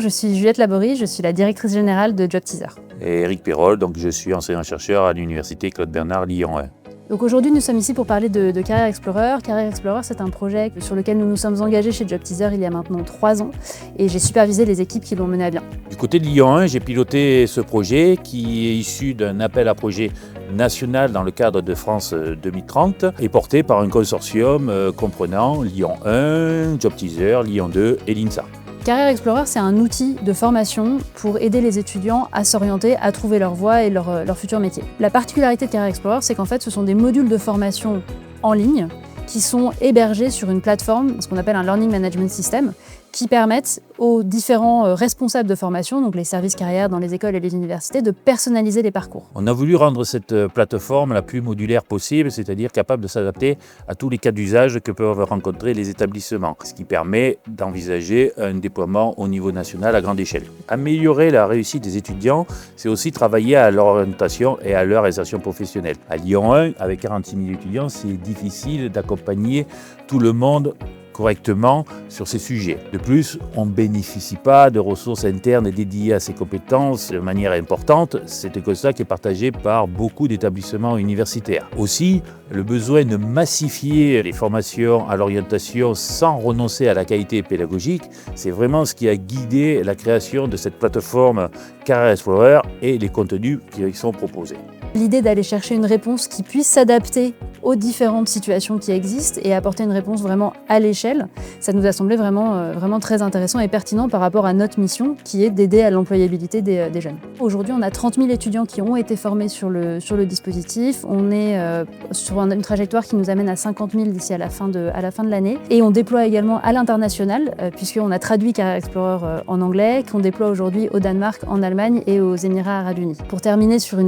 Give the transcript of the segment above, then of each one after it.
je suis Juliette Laborie, je suis la directrice générale de JobTeaser. Et Eric Perrol, donc je suis enseignant-chercheur à l'université Claude Bernard Lyon 1. Donc aujourd'hui, nous sommes ici pour parler de Career Explorer. Career Explorer, c'est un projet sur lequel nous nous sommes engagés chez JobTeaser il y a maintenant 3 ans et j'ai supervisé les équipes qui l'ont mené à bien. Du côté de Lyon 1, j'ai piloté ce projet qui est issu d'un appel à projet national dans le cadre de France 2030 et porté par un consortium comprenant Lyon 1, JobTeaser, Lyon 2 et l'INSA. Career Explorer, c'est un outil de formation pour aider les étudiants à s'orienter, à trouver leur voie et leur futur métier. La particularité de Career Explorer, c'est qu'en fait, ce sont des modules de formation en ligne qui sont hébergés sur une plateforme, ce qu'on appelle un Learning Management System, qui permettent aux différents responsables de formation, donc les services carrières dans les écoles et les universités, de personnaliser les parcours. On a voulu rendre cette plateforme la plus modulaire possible, c'est-à-dire capable de s'adapter à tous les cas d'usage que peuvent rencontrer les établissements, ce qui permet d'envisager un déploiement au niveau national à grande échelle. Améliorer la réussite des étudiants, c'est aussi travailler à leur orientation et à leur insertion professionnelle. À Lyon 1, avec 46 000 étudiants, c'est difficile d'accompagner tout le monde correctement sur ces sujets. De plus, on ne bénéficie pas de ressources internes dédiées à ces compétences de manière importante. C'est un constat qui est partagé par beaucoup d'établissements universitaires. Aussi, le besoin de massifier les formations à l'orientation sans renoncer à la qualité pédagogique, c'est vraiment ce qui a guidé la création de cette plateforme Career Explorer et les contenus qui y sont proposés. L'idée d'aller chercher une réponse qui puisse s'adapter aux différentes situations qui existent et apporter une réponse vraiment à l'échelle, ça nous a semblé vraiment très intéressant et pertinent par rapport à notre mission qui est d'aider à l'employabilité des jeunes. Aujourd'hui, on a 30 000 étudiants qui ont été formés sur le dispositif. On est sur une trajectoire qui nous amène à 50 000 d'ici à la fin de l'année. Et on déploie également à l'international, puisqu'on a traduit Career Explorer en anglais, qu'on déploie aujourd'hui au Danemark, en Allemagne et aux Émirats Arabes Unis. Pour terminer sur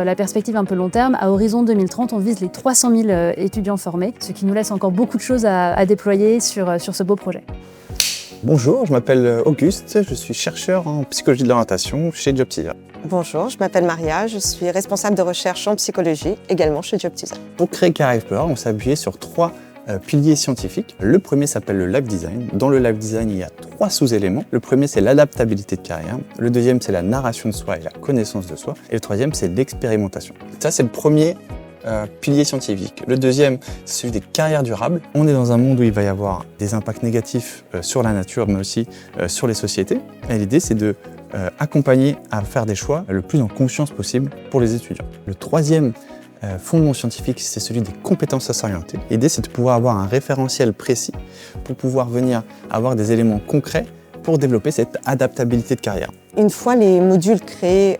la perspective un peu long terme, à horizon 2030, on vise les 300 000 étudiants formés, ce qui nous laisse encore beaucoup de choses à déployer sur ce beau projet. Bonjour, je m'appelle Auguste, je suis chercheur en psychologie de l'orientation chez JobTeaser. Bonjour, je m'appelle Maria, je suis responsable de recherche en psychologie, également chez JobTeaser. Pour créer Career Explorer, on s'est appuyé sur 3 piliers scientifiques. Le premier s'appelle le Life Design. Dans le Life Design, il y a 3 sous-éléments. Le premier, c'est l'adaptabilité de carrière. Le deuxième, c'est la narration de soi et la connaissance de soi. Et le troisième, c'est l'expérimentation. Ça, c'est le premier pilier scientifique. Le deuxième, c'est celui des carrières durables. On est dans un monde où il va y avoir des impacts négatifs sur la nature, mais aussi sur les sociétés. Et l'idée, c'est de accompagner à faire des choix le plus en conscience possible pour les étudiants. Le troisième fondement scientifique, c'est celui des compétences à s'orienter. L'idée, c'est de pouvoir avoir un référentiel précis pour pouvoir venir avoir des éléments concrets pour développer cette adaptabilité de carrière. Une fois les modules créés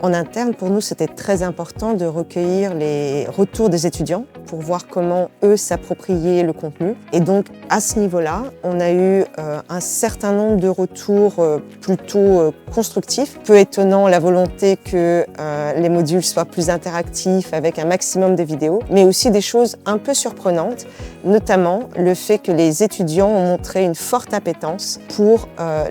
en interne, pour nous, c'était très important de recueillir les retours des étudiants pour voir comment eux s'appropriaient le contenu. Et donc, à ce niveau-là, on a eu un certain nombre de retours plutôt constructifs. Peu étonnant, la volonté que les modules soient plus interactifs avec un maximum de vidéos, mais aussi des choses un peu surprenantes, notamment le fait que les étudiants ont montré une forte appétence pour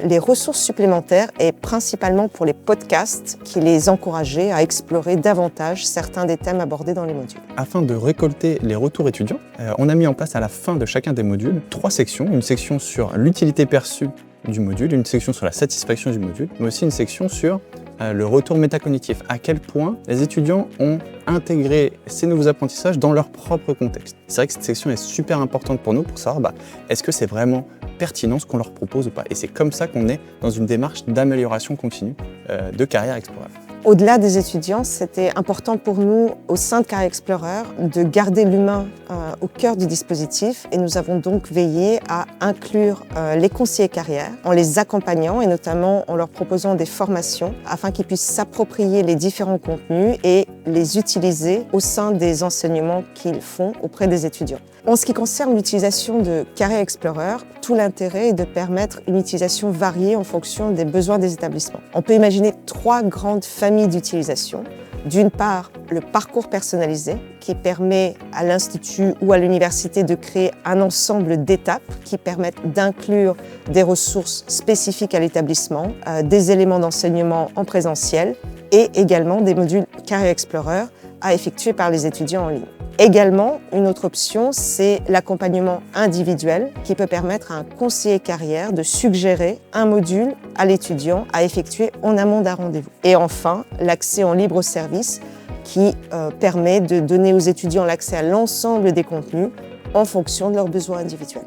les ressources supplémentaires et principalement pour les podcasts qui les encourageaient à explorer davantage certains des thèmes abordés dans les modules. Afin de récolter les retours étudiants, on a mis en place à la fin de chacun des modules 3 sections. Une section sur l'utilité perçue du module, une section sur la satisfaction du module, mais aussi une section sur le retour métacognitif, à quel point les étudiants ont intégré ces nouveaux apprentissages dans leur propre contexte. C'est vrai que cette section est super importante pour nous pour savoir est-ce que c'est vraiment pertinent ce qu'on leur propose ou pas. Et c'est comme ça qu'on est dans une démarche d'amélioration continue de Career Explorer. Au-delà des étudiants, c'était important pour nous, au sein de Career Explorer, de garder l'humain au cœur du dispositif et nous avons donc veillé à inclure les conseillers carrière en les accompagnant et notamment en leur proposant des formations afin qu'ils puissent s'approprier les différents contenus et les utiliser au sein des enseignements qu'ils font auprès des étudiants. En ce qui concerne l'utilisation de Career Explorer, tout l'intérêt est de permettre une utilisation variée en fonction des besoins des établissements. On peut imaginer 3 grandes familles d'utilisation. D'une part, le parcours personnalisé qui permet à l'institut ou à l'université de créer un ensemble d'étapes qui permettent d'inclure des ressources spécifiques à l'établissement, des éléments d'enseignement en présentiel et également des modules Career Explorer à effectuer par les étudiants en ligne. Également, une autre option, c'est l'accompagnement individuel qui peut permettre à un conseiller carrière de suggérer un module à l'étudiant à effectuer en amont d'un rendez-vous. Et enfin, l'accès en libre service qui permet de donner aux étudiants l'accès à l'ensemble des contenus en fonction de leurs besoins individuels.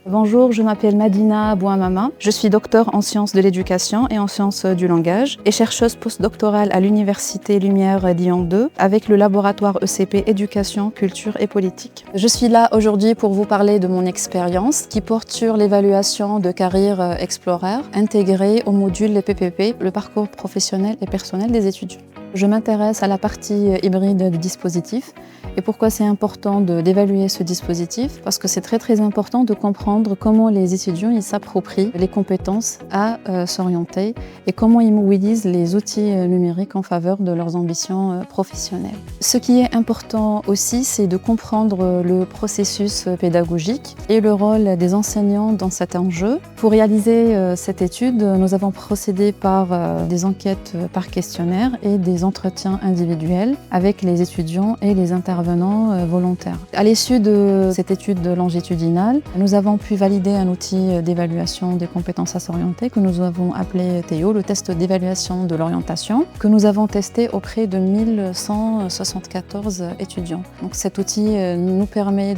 Bonjour, je m'appelle Madina Bouamama. Je suis docteur en sciences de l'éducation et en sciences du langage et chercheuse postdoctorale à l'Université Lumière Lyon 2 avec le laboratoire ECP Éducation, Culture et Politique. Je suis là aujourd'hui pour vous parler de mon expérience qui porte sur l'évaluation de carrière Explorer intégrée au module PPP, le parcours professionnel et personnel des étudiants. Je m'intéresse à la partie hybride du dispositif. Et pourquoi c'est important d'évaluer ce dispositif? Parce que c'est très important de comprendre comment les étudiants s'approprient les compétences à s'orienter et comment ils mobilisent les outils numériques en faveur de leurs ambitions professionnelles. Ce qui est important aussi, c'est de comprendre le processus pédagogique et le rôle des enseignants dans cet enjeu. Pour réaliser cette étude, nous avons procédé par des enquêtes par questionnaire et des entretiens individuels avec les étudiants et les intervenants volontaires. À l'issue de cette étude longitudinale, nous avons pu valider un outil d'évaluation des compétences à s'orienter que nous avons appelé TEO, le test d'évaluation de l'orientation, que nous avons testé auprès de 1174 étudiants. Donc cet outil nous permet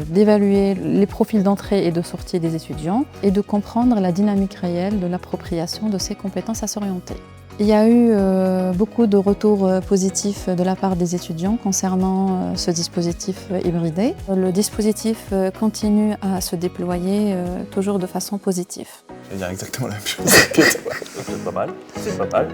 d'évaluer les profils d'entrée et de sortie des étudiants et de comprendre la dynamique réelle de l'appropriation de ces compétences à s'orienter. Il y a eu beaucoup de retours positifs de la part des étudiants concernant ce dispositif hybridé. Le dispositif continue à se déployer toujours de façon positive. Je vais dire exactement la même chose. C'est pas mal, c'est pas mal.